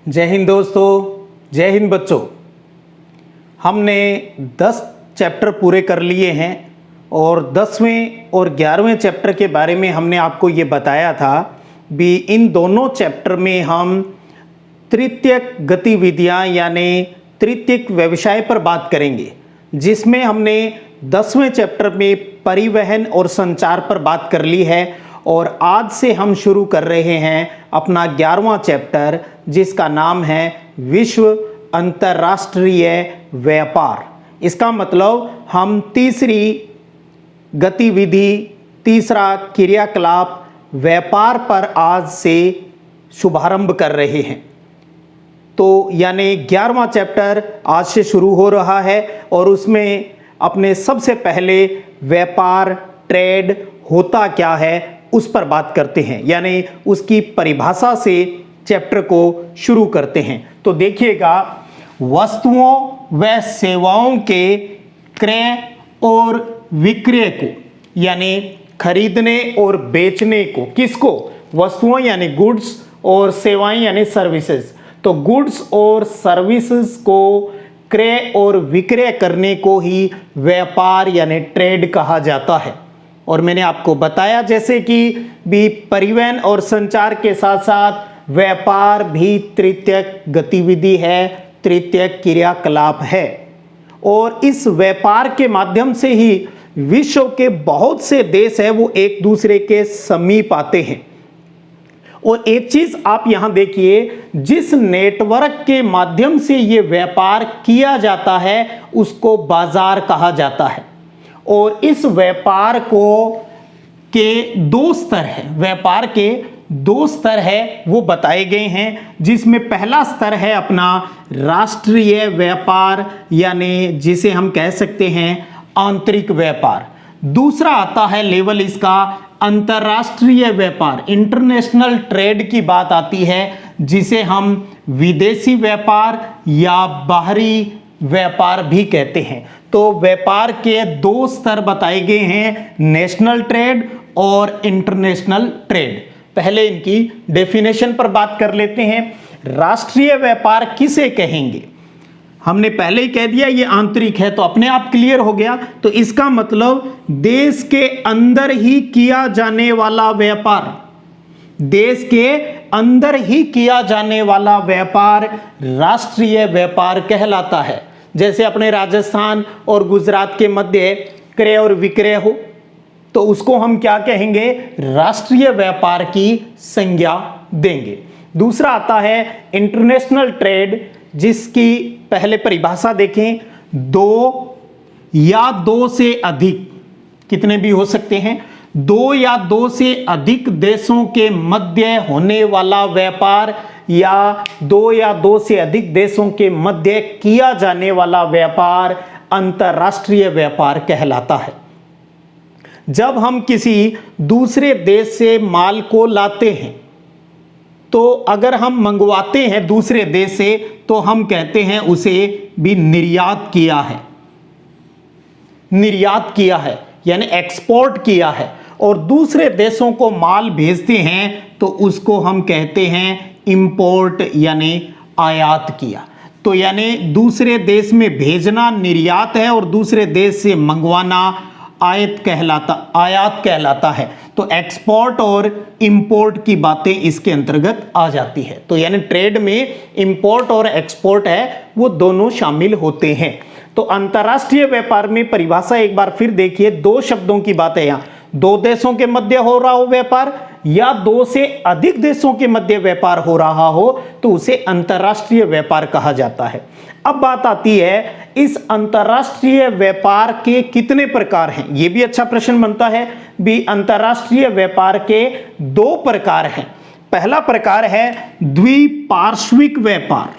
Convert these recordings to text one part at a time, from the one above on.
जय हिंद दोस्तों, जय हिंद बच्चों। हमने 10 चैप्टर पूरे कर लिए हैं और 10वें और 11वें चैप्टर के बारे में हमने आपको ये बताया था भी इन दोनों चैप्टर में हम तृतीयक गतिविधियां यानी तृतीयक व्यवसाय पर बात करेंगे, जिसमें हमने 10वें चैप्टर में परिवहन और संचार पर बात कर ली है और आज से हम शुरू कर रहे हैं अपना 11वां चैप्टर, जिसका नाम है विश्व अंतर्राष्ट्रीय व्यापार। इसका मतलब हम तीसरी गतिविधि, तीसरा क्रियाकलाप व्यापार पर आज से शुभारंभ कर रहे हैं। तो यानी 11वां चैप्टर आज से शुरू हो रहा है और उसमें अपने सबसे पहले व्यापार, ट्रेड होता क्या है उस पर बात करते हैं, यानी उसकी परिभाषा से चैप्टर को शुरू करते हैं। तो देखिएगा, वस्तुओं व सेवाओं के क्रय और विक्रय को, यानी खरीदने और बेचने को, किसको? वस्तुओं यानी गुड्स और सेवाएं यानी सर्विसेज। तो गुड्स और सर्विसेज को क्रय और विक्रय करने को ही व्यापार यानी ट्रेड कहा जाता है। और मैंने आपको बताया जैसे कि भी परिवहन और संचार के साथ साथ व्यापार भी तृतीयक गतिविधि है, तृतीयक क्रियाकलाप है। और इस व्यापार के माध्यम से ही विश्व के बहुत से देश है वो एक दूसरे के समीप आते हैं। और एक चीज आप यहां देखिए, जिस नेटवर्क के माध्यम से ये व्यापार किया जाता है उसको बाजार कहा जाता है। और इस व्यापार को के 2 स्तर है, व्यापार के 2 स्तर है वो बताए गए हैं, जिसमें पहला स्तर है अपना राष्ट्रीय व्यापार, यानी जिसे हम कह सकते हैं आंतरिक व्यापार। दूसरा आता है लेवल इसका अंतर्राष्ट्रीय व्यापार, इंटरनेशनल ट्रेड की बात आती है, जिसे हम विदेशी व्यापार या बाहरी व्यापार भी कहते हैं। तो व्यापार के 2 स्तर बताए गए हैं, नेशनल ट्रेड और इंटरनेशनल ट्रेड। पहले इनकी डेफिनेशन पर बात कर लेते हैं। राष्ट्रीय व्यापार किसे कहेंगे? हमने पहले ही कह दिया ये आंतरिक है, तो अपने आप क्लियर हो गया। तो इसका मतलब देश के अंदर ही किया जाने वाला व्यापार, देश के अंदर ही किया जाने वाला व्यापार राष्ट्रीय व्यापार कहलाता है। जैसे अपने राजस्थान और गुजरात के मध्य क्रय और विक्रय हो तो उसको हम क्या कहेंगे? राष्ट्रीय व्यापार की संज्ञा देंगे। दूसरा आता है इंटरनेशनल ट्रेड, जिसकी पहले परिभाषा देखें, 2 या 2 से अधिक, कितने भी हो सकते हैं, 2 या 2 से अधिक देशों के मध्य होने वाला व्यापार या 2 या 2 से अधिक देशों के मध्य किया जाने वाला व्यापार अंतर्राष्ट्रीय व्यापार कहलाता है। जब हम किसी दूसरे देश से माल को लाते हैं, तो अगर हम मंगवाते हैं दूसरे देश से तो हम कहते हैं उसे भी निर्यात किया है, निर्यात किया है यानी एक्सपोर्ट किया है। और दूसरे देशों को माल भेजते हैं तो उसको हम कहते हैं इंपोर्ट यानी आयात किया। तो यानी दूसरे देश में भेजना निर्यात है और दूसरे देश से मंगवाना आयात कहलाता है। तो एक्सपोर्ट और इंपोर्ट की बातें इसके अंतर्गत आ जाती है। तो यानी ट्रेड में इंपोर्ट और एक्सपोर्ट है वो दोनों शामिल होते हैं। तो अंतर्राष्ट्रीय व्यापार में परिभाषा एक बार फिर देखिए, 2 शब्दों की बात है यहाँ, 2 देशों के मध्य हो रहा हो व्यापार या 2 से अधिक देशों के मध्य व्यापार हो रहा हो तो उसे अंतर्राष्ट्रीय व्यापार कहा जाता है। अब बात आती है इस अंतर्राष्ट्रीय व्यापार के कितने प्रकार हैं? ये भी अच्छा प्रश्न बनता है भी। अंतर्राष्ट्रीय व्यापार के 2 प्रकार हैं। पहला प्रकार है द्विपार्श्विक व्यापार,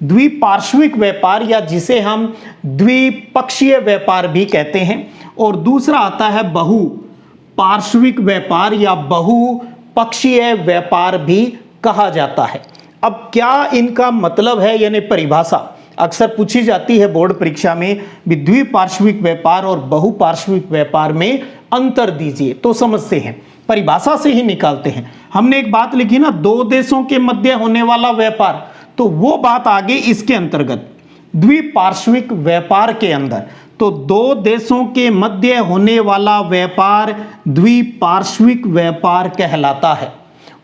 द्विपार्श्विक व्यापार या जिसे हम द्विपक्षीय व्यापार भी कहते हैं। और दूसरा आता है बहुपार्श्विक व्यापार या बहुपक्षीय व्यापार भी कहा जाता है। अब क्या इनका मतलब है यानी परिभाषा अक्सर पूछी जाती है बोर्ड परीक्षा में भी, द्विपार्श्विक व्यापार और बहुपार्श्विक व्यापार में अंतर दीजिए। तो समझते हैं, परिभाषा से ही निकालते हैं। हमने एक बात लिखी ना, 2 देशों के मध्य होने वाला व्यापार, तो वो बात आ गई इसके अंतर्गत द्विपार्श्विक व्यापार के अंदर। तो दो देशों के मध्य होने वाला व्यापार द्विपार्श्विक व्यापार कहलाता है।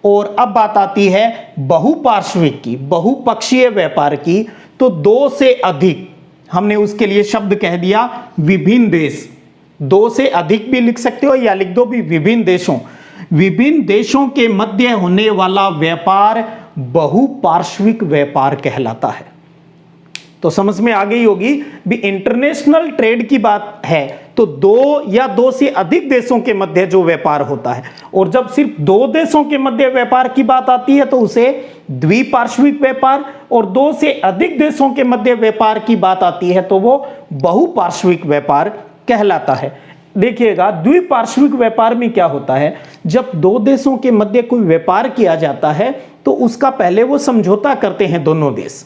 और अब बात आती है बहुपार्श्विक की, बहुपक्षीय व्यापार की। तो दो से अधिक, हमने उसके लिए शब्द कह दिया विभिन्न देश। दो से अधिक भी लिख सकते हो या लिख दो भी विभिन्न देशों, विभिन्न देशों के मध्य होने वाला व्यापार बहुपार्श्विक व्यापार कहलाता है। तो समझ में आ गई होगी भी इंटरनेशनल ट्रेड की बात है तो दो या दो से अधिक देशों के मध्य जो व्यापार होता है, और जब सिर्फ दो देशों के मध्य व्यापार की बात आती है तो उसे द्विपार्श्विक व्यापार, और दो से अधिक देशों के मध्य व्यापार की बात आती है तो वो बहुपार्श्विक व्यापार कहलाता है। देखिएगा द्विपार्श्विक व्यापार में क्या होता है, जब दो देशों के मध्य कोई व्यापार किया जाता है तो उसका पहले वो समझौता करते हैं दोनों देश,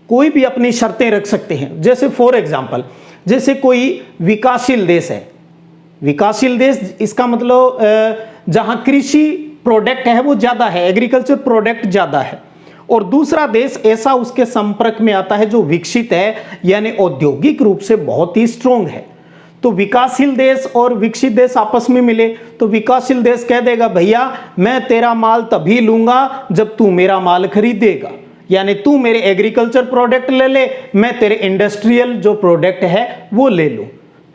कोई भी अपनी शर्तें रख सकते हैं। जैसे फॉर एग्जांपल, जैसे कोई विकासशील देश है, विकासशील देश इसका मतलब जहां कृषि प्रोडक्ट है वो ज्यादा है, एग्रीकल्चर प्रोडक्ट ज्यादा है, और दूसरा देश ऐसा उसके संपर्क में आता है जो विकसित है यानी औद्योगिक रूप से बहुत ही स्ट्रोंग है। तो विकासशील देश और विकसित देश आपस में मिले तो विकासशील देश कह देगा भैया मैं तेरा माल तभी लूंगा जब तू मेरा माल खरीदेगा, यानी तू मेरे एग्रीकल्चर प्रोडक्ट ले ले, मैं तेरे इंडस्ट्रियल जो प्रोडक्ट है वो ले लूं।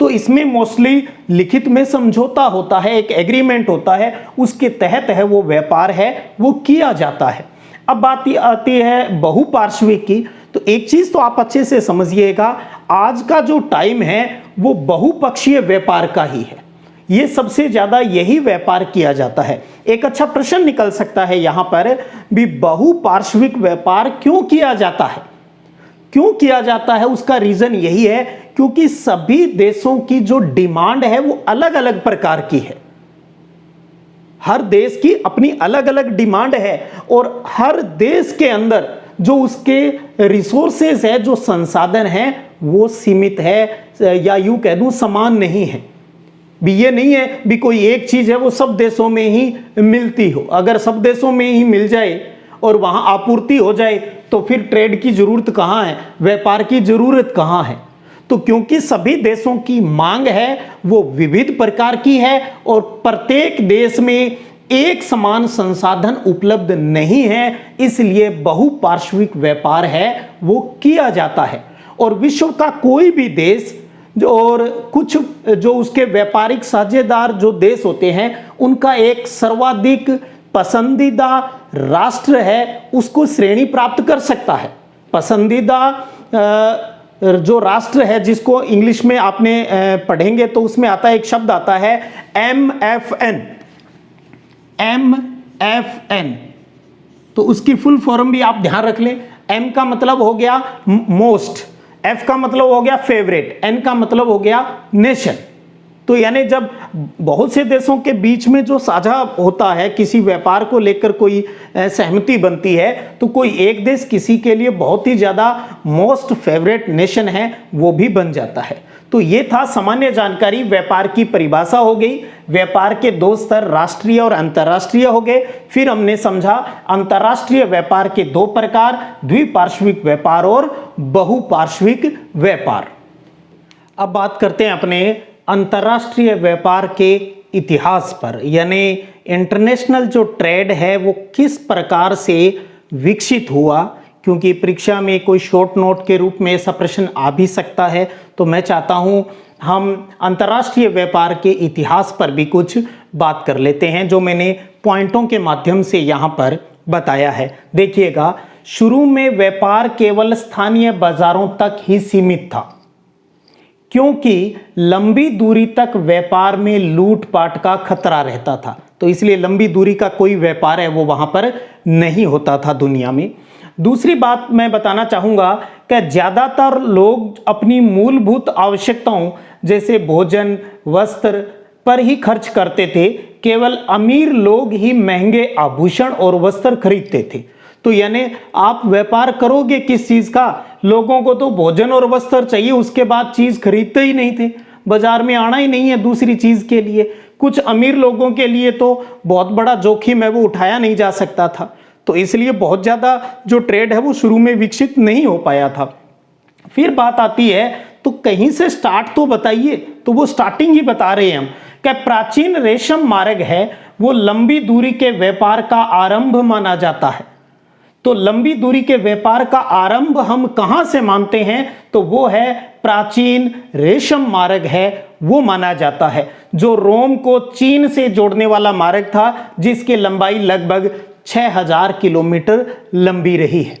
तो इसमें मोस्टली लिखित में समझौता होता है, एक एग्रीमेंट होता है, उसके तहत है वो व्यापार है वो किया जाता है। अब बात आती है बहुपार्श्विक की। तो एक चीज तो आप अच्छे से समझिएगा, आज का जो टाइम है वो बहुपक्षीय व्यापार का ही है, ये सबसे ज्यादा यही व्यापार किया जाता है। एक अच्छा प्रश्न निकल सकता है यहां पर भी, बहुपार्श्विक व्यापार क्यों किया जाता है? क्यों किया जाता है उसका रीजन यही है क्योंकि सभी देशों की जो डिमांड है वो अलग अलग प्रकार की है। हर देश की अपनी अलग अलग डिमांड है और हर देश के अंदर जो उसके रिसोर्सेज है, जो संसाधन है वो सीमित है या यूं कह दूं समान नहीं है। भी ये नहीं है भी कोई एक चीज है वो सब देशों में ही मिलती हो। अगर सब देशों में ही मिल जाए और वहां आपूर्ति हो जाए तो फिर ट्रेड की जरूरत कहां है, व्यापार की जरूरत कहां है? तो क्योंकि सभी देशों की मांग है वो विविध प्रकार की है और प्रत्येक देश में एक समान संसाधन उपलब्ध नहीं है, इसलिए बहुपार्श्विक व्यापार है वो किया जाता है। और विश्व का कोई भी देश और कुछ जो उसके व्यापारिक साझेदार जो देश होते हैं उनका एक सर्वाधिक पसंदीदा राष्ट्र है उसको श्रेणी प्राप्त कर सकता है। पसंदीदा जो राष्ट्र है जिसको इंग्लिश में आपने पढ़ेंगे तो उसमें आता है, एक शब्द आता है MFN। MFN तो उसकी फुल फॉर्म भी आप ध्यान रख लें। M का मतलब हो गया मोस्ट, F का मतलब हो गया फेवरेट, N का मतलब हो गया नेशन। तो यानी जब बहुत से देशों के बीच में जो साझा होता है, किसी व्यापार को लेकर कोई सहमति बनती है तो कोई एक देश किसी के लिए बहुत ही ज़्यादा मोस्ट फेवरेट नेशन है वो भी बन जाता है। तो ये था सामान्य जानकारी, व्यापार की परिभाषा हो गई। व्यापार के दो स्तर राष्ट्रीय और अंतर्राष्ट्रीय हो गए। फिर हमने समझा अंतर्राष्ट्रीय व्यापार के दो प्रकार, द्विपार्श्विक व्यापार और बहुपार्श्विक व्यापार। अब बात करते हैं अपने अंतर्राष्ट्रीय व्यापार के इतिहास पर, यानी इंटरनेशनल जो ट्रेड है वो किस प्रकार से विकसित हुआ, क्योंकि परीक्षा में कोई शॉर्ट नोट के रूप में ऐसा प्रश्न आ भी सकता है। तो मैं चाहता हूं हम अंतर्राष्ट्रीय व्यापार के इतिहास पर भी कुछ बात कर लेते हैं, जो मैंने पॉइंटों के माध्यम से यहां पर बताया है। देखिएगा, शुरू में व्यापार केवल स्थानीय बाजारों तक ही सीमित था, क्योंकि लंबी दूरी तक व्यापार में लूटपाट का खतरा रहता था। तो इसलिए लंबी दूरी का कोई व्यापार है वो वहां पर नहीं होता था दुनिया में। दूसरी बात मैं बताना चाहूंगा कि ज्यादातर लोग अपनी मूलभूत आवश्यकताओं जैसे भोजन, वस्त्र पर ही खर्च करते थे। केवल अमीर लोग ही महंगे आभूषण और वस्त्र खरीदते थे। तो यानी आप व्यापार करोगे किस चीज का? लोगों को तो भोजन और वस्त्र चाहिए, उसके बाद चीज खरीदते ही नहीं थे, बाजार में आना ही नहीं है दूसरी चीज के लिए। कुछ अमीर लोगों के लिए तो बहुत बड़ा जोखिम है वो उठाया नहीं जा सकता था। तो इसलिए बहुत ज़्यादा जो ट्रेड है वो शुरू में विकसित नहीं हो पाया था। फिर बात आती है तो कहीं से स्टार्ट तो बताइए, तो वो स्टार्टिंग ही बता रहे हैं हम कि प्राचीन रेशम मार्ग है वो लंबी दूरी के व्यापार का आरंभ माना जाता है। तो लंबी दूरी के व्यापार का आरंभ हम कहां से मानते हैं, तो वो है प्राचीन रेशम मार्ग है वो माना जाता है, जो रोम को चीन से जोड़ने वाला मार्ग था, जिसकी लंबाई लगभग 6000 किलोमीटर लंबी रही है।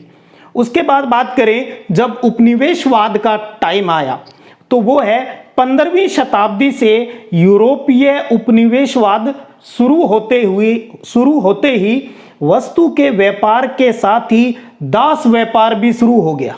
उसके बाद बात करें जब उपनिवेशवाद का टाइम आया, तो वो है 15वीं शताब्दी से यूरोपीय उपनिवेशवाद शुरू होते ही वस्तु के व्यापार के साथ ही दास व्यापार भी शुरू हो गया।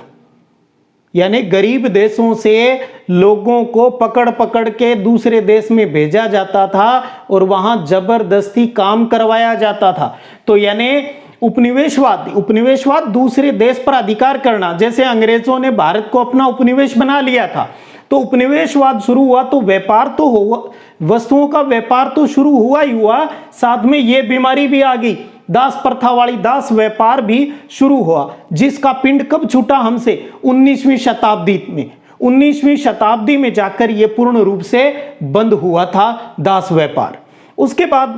यानी गरीब देशों से लोगों को पकड़ पकड़ के दूसरे देश में भेजा जाता था और वहां जबरदस्ती काम करवाया जाता था। तो यानी उपनिवेशवाद दूसरे देश पर अधिकार करना, जैसे अंग्रेजों ने भारत को अपना उपनिवेश बना लिया था, तो उपनिवेशवाद शुरू हुआ तो व्यापार तो हुआ, वस्तुओं का व्यापार तो शुरू हुआ ही हुआ, साथ में ये बीमारी भी आ गई, दास प्रथा वाली, दास व्यापार भी शुरू हुआ, जिसका पिंड कब छूटा हमसे, 19वीं शताब्दी में। 19वीं शताब्दी में जाकर ये पूर्ण रूप से बंद हुआ था दास व्यापार। उसके बाद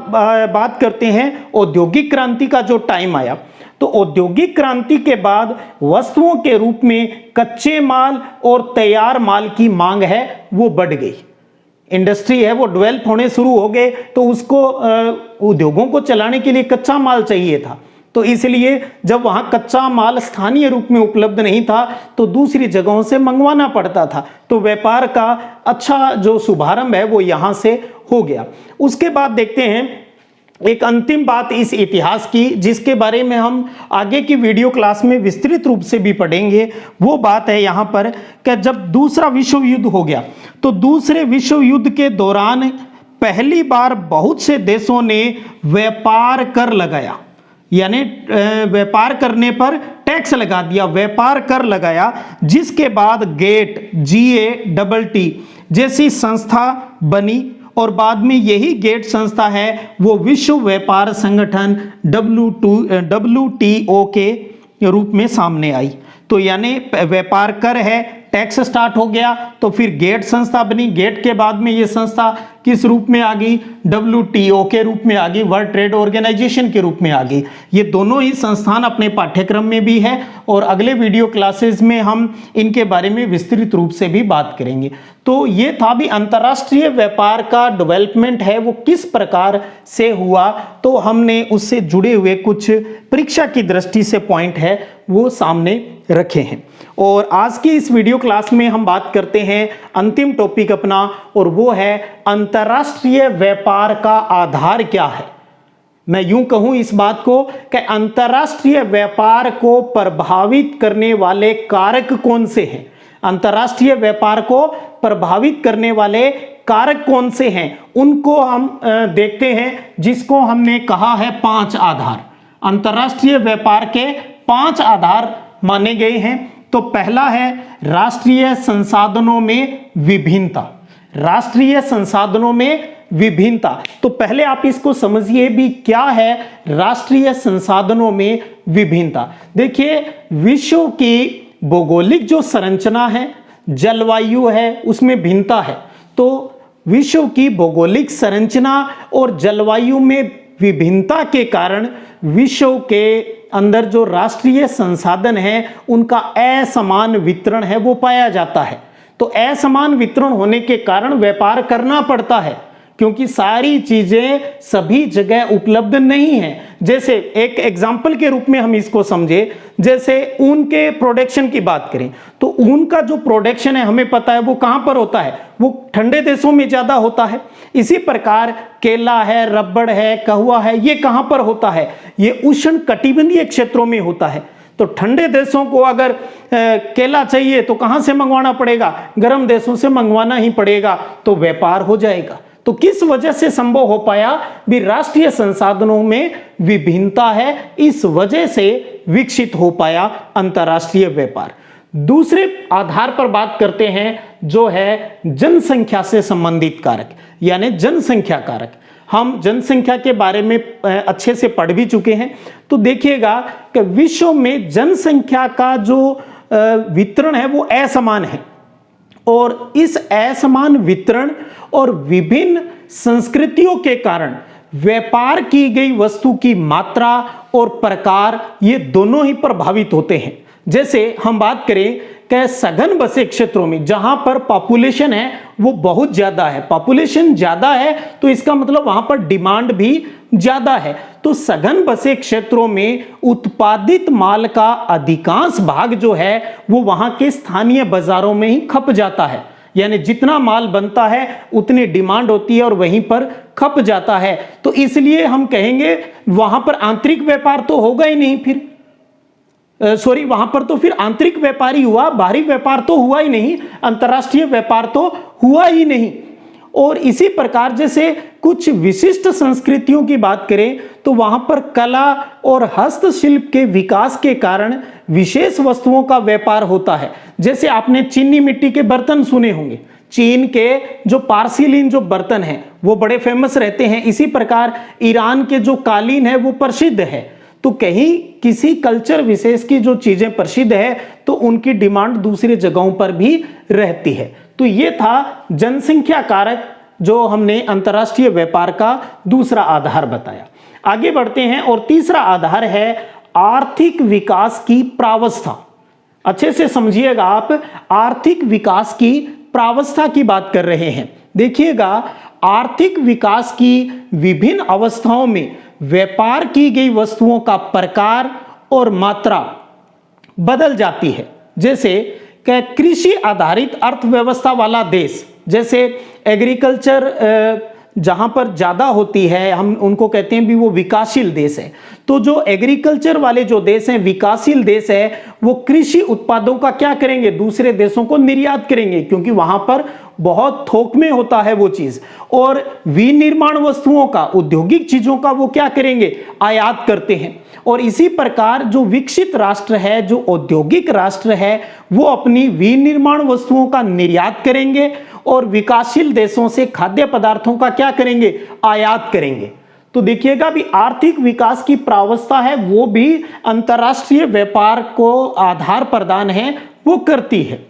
बात करते हैं औद्योगिक क्रांति का जो टाइम आया, तो औद्योगिक क्रांति के बाद वस्तुओं के रूप में कच्चे माल और तैयार माल की मांग है वो बढ़ गई। इंडस्ट्री है वो डेवलप होने शुरू हो गए, तो उसको उद्योगों को चलाने के लिए कच्चा माल चाहिए था। तो इसलिए जब वहां कच्चा माल स्थानीय रूप में उपलब्ध नहीं था तो दूसरी जगहों से मंगवाना पड़ता था। तो व्यापार का अच्छा जो शुभारंभ है वो यहां से हो गया। उसके बाद देखते हैं एक अंतिम बात इस इतिहास की, जिसके बारे में हम आगे की वीडियो क्लास में विस्तृत रूप से भी पढ़ेंगे। वो बात है यहाँ पर कि जब दूसरा विश्व युद्ध हो गया, तो दूसरे विश्व युद्ध के दौरान पहली बार बहुत से देशों ने व्यापार कर लगाया, यानी व्यापार करने पर टैक्स लगा दिया, व्यापार कर लगाया, जिसके बाद गेट GATT जैसी संस्था बनी और बाद में यही गेट संस्था है वो विश्व व्यापार संगठन WTO के रूप में सामने आई। तो यानी व्यापार कर है, टैक्स स्टार्ट हो गया, तो फिर गेट संस्था बनी, गेट के बाद में ये संस्था किस रूप में आ गई, WTO के रूप में आ गई, वर्ल्ड ट्रेड ऑर्गेनाइजेशन के रूप में आ गई। ये दोनों ही संस्थान अपने पाठ्यक्रम में भी है और अगले वीडियो क्लासेस में हम इनके बारे में विस्तृत रूप से भी बात करेंगे। तो ये था भी अंतर्राष्ट्रीय व्यापार का डेवलपमेंट है वो किस प्रकार से हुआ, तो हमने उससे जुड़े हुए कुछ परीक्षा की दृष्टि से पॉइंट है वो सामने रखे हैं। और आज की इस वीडियो क्लास में हम बात करते हैं अंतिम टॉपिक अपना, और वो है अंतर्राष्ट्रीय व्यापार का आधार क्या है। मैं यूं कहूं इस बात को कि अंतर्राष्ट्रीय व्यापार को प्रभावित करने वाले कारक कौन से हैं, अंतर्राष्ट्रीय व्यापार को प्रभावित करने वाले कारक कौन से हैं, उनको हम देखते हैं, जिसको हमने कहा है 5 आधार। अंतर्राष्ट्रीय व्यापार के 5 आधार माने गए हैं। तो पहला है राष्ट्रीय संसाधनों में विभिन्नता, राष्ट्रीय संसाधनों में विभिन्नता। तो पहले आप इसको समझिए भी क्या है राष्ट्रीय संसाधनों में विभिन्नता। देखिए विश्व की भौगोलिक जो संरचना है, जलवायु है, उसमें भिन्नता है। तो विश्व की भौगोलिक संरचना और जलवायु में विभिन्नता के कारण विश्व के अंदर जो राष्ट्रीय संसाधन है उनका असमान वितरण है वो पाया जाता है। तो असमान वितरण होने के कारण व्यापार करना पड़ता है, क्योंकि सारी चीजें सभी जगह उपलब्ध नहीं है। जैसे एक एग्जाम्पल के रूप में हम इसको समझे, जैसे ऊन के प्रोडक्शन की बात करें, तो ऊन का जो प्रोडक्शन है हमें पता है वो कहां पर होता है, वो ठंडे देशों में ज्यादा होता है। इसी प्रकार केला है, रबड़ है, कहवा है, ये कहां पर होता है, ये उष्ण कटिबंधीय क्षेत्रों में होता है। तो ठंडे देशों को अगर केला चाहिए तो कहां से मंगवाना पड़ेगा, गर्म देशों से मंगवाना ही पड़ेगा, तो व्यापार हो जाएगा। तो किस वजह से संभव हो पाया भी, राष्ट्रीय संसाधनों में विभिन्नता है, इस वजह से विकसित हो पाया अंतर्राष्ट्रीय व्यापार। दूसरे आधार पर बात करते हैं जो है जनसंख्या से संबंधित कारक, यानी जनसंख्या कारक। हम जनसंख्या के बारे में अच्छे से पढ़ भी चुके हैं। तो देखिएगा कि विश्व में जनसंख्या का जो वितरण है वो असमान है, और इस असमान वितरण और विभिन्न संस्कृतियों के कारण व्यापार की गई वस्तु की मात्रा और प्रकार ये दोनों ही प्रभावित होते हैं। जैसे हम बात करें कि सघन बसे क्षेत्रों में जहां पर पॉपुलेशन है वो बहुत ज्यादा है, पॉपुलेशन ज्यादा है तो इसका मतलब वहां पर डिमांड भी ज्यादा है। तो सघन बसे क्षेत्रों में उत्पादित माल का अधिकांश भाग जो है वो वहां के स्थानीय बाजारों में ही खप जाता है, यानी जितना माल बनता है उतनी डिमांड होती है और वहीं पर खप जाता है। तो इसलिए हम कहेंगे वहां पर आंतरिक व्यापार तो होगा ही नहीं, फिर वहां पर तो फिर आंतरिक व्यापार ही हुआ, बाहरी व्यापार तो हुआ ही नहीं, अंतर्राष्ट्रीय व्यापार तो हुआ ही नहीं। और इसी प्रकार जैसे कुछ विशिष्ट संस्कृतियों की बात करें तो वहां पर कला और हस्तशिल्प के विकास के कारण विशेष वस्तुओं का व्यापार होता है। जैसे आपने चीनी मिट्टी के बर्तन सुने होंगे, चीन के जो पार्सिलिन जो बर्तन हैं वो बड़े फेमस रहते हैं। इसी प्रकार ईरान के जो कालीन है वो प्रसिद्ध है। तो कहीं किसी कल्चर विशेष की जो चीजें प्रसिद्ध है तो उनकी डिमांड दूसरी जगहों पर भी रहती है। तो ये था जनसंख्या कारक जो हमने अंतर्राष्ट्रीय व्यापार का दूसरा आधार बताया। आगे बढ़ते हैं और तीसरा आधार है आर्थिक विकास की प्रावस्था। अच्छे से समझिएगा आप, आर्थिक विकास की प्रावस्था की बात कर रहे हैं। देखिएगा आर्थिक विकास की विभिन्न अवस्थाओं में व्यापार की गई वस्तुओं का प्रकार और मात्रा बदल जाती है। जैसे कृषि आधारित अर्थव्यवस्था वाला देश, जैसे एग्रीकल्चर जहां पर ज्यादा होती है हम उनको कहते हैं भी वो विकासशील देश है। तो जो एग्रीकल्चर वाले जो देश हैं, विकासशील देश है, वो कृषि उत्पादों का क्या करेंगे, दूसरे देशों को निर्यात करेंगे, क्योंकि वहां पर बहुत थोक में होता है वो चीज। और विनिर्माण वस्तुओं का, औद्योगिक चीजों का वो क्या करेंगे, आयात करते हैं। और इसी प्रकार जो विकसित राष्ट्र है, जो औद्योगिक राष्ट्र है, वो अपनी विनिर्माण वस्तुओं का निर्यात करेंगे और विकासशील देशों से खाद्य पदार्थों का क्या करेंगे, आयात करेंगे। तो देखिएगा भी आर्थिक विकास की प्रावस्था है वो भी अंतर्राष्ट्रीय व्यापार को आधार प्रदान है वो करती है।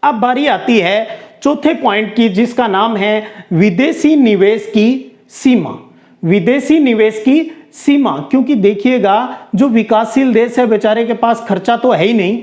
अब बारी आती है चौथे पॉइंट की, जिसका नाम है विदेशी निवेश की सीमा। विदेशी निवेश की सीमा, क्योंकि देखिएगा जो विकासशील देश है बेचारे के पास खर्चा तो है ही नहीं,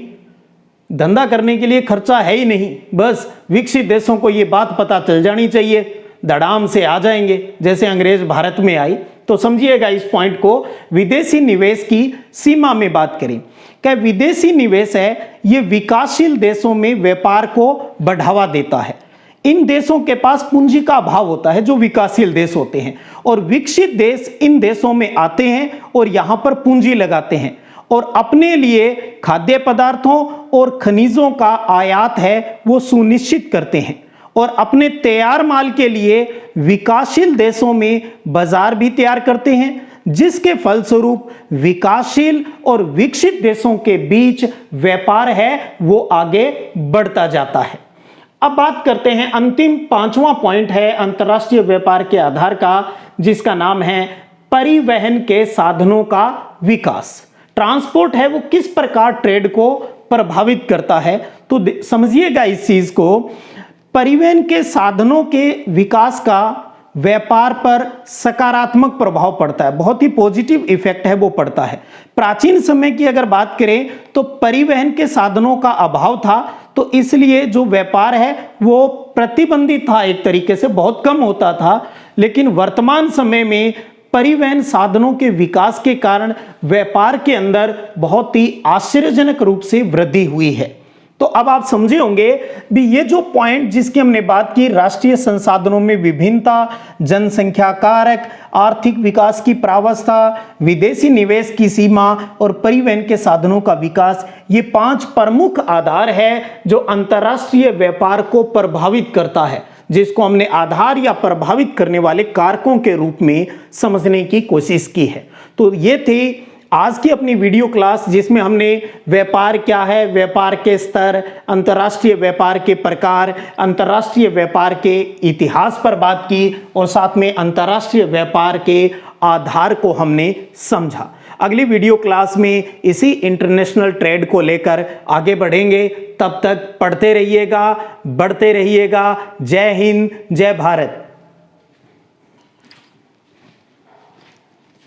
धंधा करने के लिए खर्चा है ही नहीं। बस विकसित देशों को ये बात पता चल जानी चाहिए, धड़ाम से आ जाएंगे, जैसे अंग्रेज भारत में आई। तो समझिएगा इस पॉइंट को, विदेशी निवेश की सीमा में बात करें। क्या विदेशी निवेश है ये विकासशील देशों में व्यापार को बढ़ावा देता है। इन देशों के पास पूंजी का अभाव होता है, जो विकासशील देश होते हैं, और विकसित देश इन देशों में आते हैं और यहां पर पूंजी लगाते हैं और अपने लिए खाद्य पदार्थों और खनिजों का आयात है वो सुनिश्चित करते हैं, और अपने तैयार माल के लिए विकासशील देशों में बाजार भी तैयार करते हैं, जिसके फलस्वरूप विकासशील और विकसित देशों के बीच व्यापार है वो आगे बढ़ता जाता है। अब बात करते हैं, अंतिम पांचवा पॉइंट है अंतर्राष्ट्रीय व्यापार के आधार का, जिसका नाम है परिवहन के साधनों का विकास। ट्रांसपोर्ट है वो किस प्रकार ट्रेड को प्रभावित करता है, तो समझिएगा इस चीज को। परिवहन के साधनों के विकास का व्यापार पर सकारात्मक प्रभाव पड़ता है, बहुत ही पॉजिटिव इफेक्ट है वो पड़ता है। प्राचीन समय की अगर बात करें तो परिवहन के साधनों का अभाव था, तो इसलिए जो व्यापार है वो प्रतिबंधित था, एक तरीके से बहुत कम होता था। लेकिन वर्तमान समय में परिवहन साधनों के विकास के कारण व्यापार के अंदर बहुत ही आश्चर्यजनक रूप से वृद्धि हुई है। तो अब आप समझे होंगे भी ये जो पॉइंट जिसकी हमने बात की, राष्ट्रीय संसाधनों में विभिन्नता, जनसंख्या कारक, आर्थिक विकास की प्रावस्था, विदेशी निवेश की सीमा और परिवहन के साधनों का विकास, ये 5 प्रमुख आधार है जो अंतर्राष्ट्रीय व्यापार को प्रभावित करता है, जिसको हमने आधार या प्रभावित करने वाले कारकों के रूप में समझने की कोशिश की है। तो ये थे आज की अपनी वीडियो क्लास जिसमें हमने व्यापार क्या है, व्यापार के स्तर, अंतर्राष्ट्रीय व्यापार के प्रकार, अंतर्राष्ट्रीय व्यापार के इतिहास पर बात की और साथ में अंतर्राष्ट्रीय व्यापार के आधार को हमने समझा। अगली वीडियो क्लास में इसी इंटरनेशनल ट्रेड को लेकर आगे बढ़ेंगे। तब तक पढ़ते रहिएगा, बढ़ते रहिएगा। जय हिंद, जय भारत।